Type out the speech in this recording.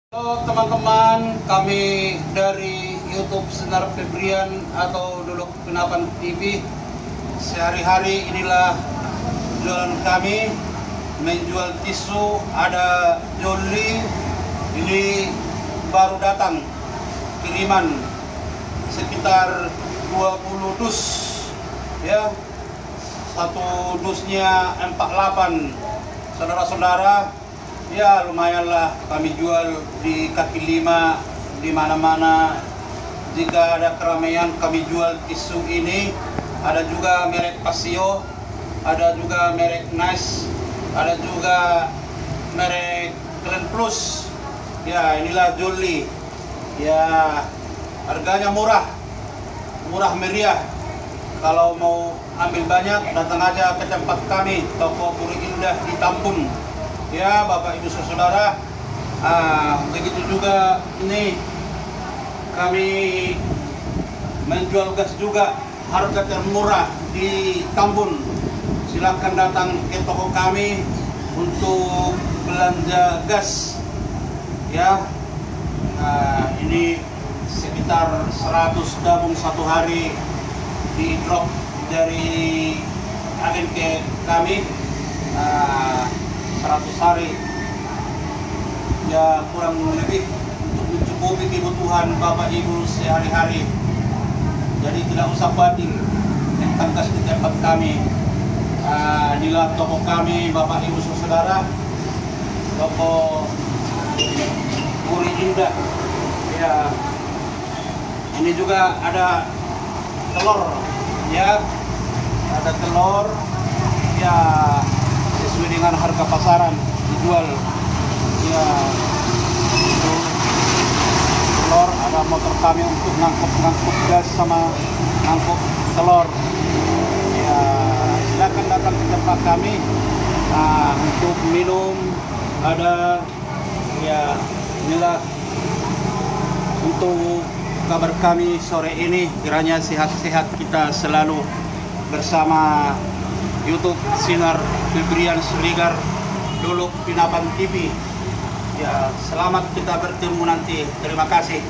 Halo teman-teman, kami dari YouTube Sinar Febrian atau Duluk Penapan TV. Sehari-hari inilah jualan kami, menjual tisu. Ada Jolly, ini baru datang kiriman sekitar 20 dus ya. Satu dusnya 48, saudara-saudara. Ya lumayanlah kami jual di kaki lima di mana-mana. Jika ada keramaian kami jual tisu ini. Ada juga merek Pasio, ada juga merek Nice, ada juga merek Clean Plus. Ya inilah Jolly. Ya harganya murah meriah. Kalau mau ambil banyak datang aja ke tempat kami, Toko Puri Indah di Tambun. Ya Bapak Ibu Saudara, begitu juga ini kami menjual gas juga, harga termurah di Tambun. Silakan datang ke toko kami untuk belanja gas. Ya, ini sekitar 100 tabung satu hari di drop dari agen ke kami. 100 hari ya, kurang lebih untuk mencukupi kebutuhan Bapak Ibu sehari-hari. Jadi tidak usah khawatir tentang gas di tempat kami. Inilah toko kami Bapak Ibu Saudara, Toko Puri Indah. Ya, ini juga ada telur ya, ada telur ya, sesuai dengan harga pasaran dijual ya. Itu telur, ada motor kami untuk ngangkut gas sama ngangkut telur ya. Silakan datang ke tempat kami. Untuk minum ada ya. Inilah untuk kabar kami sore ini. Kiranya sehat-sehat kita selalu bersama YouTube Sinar Febrian Srigar Duluk Penapan TV. Ya, selamat kita bertemu nanti. Terima kasih.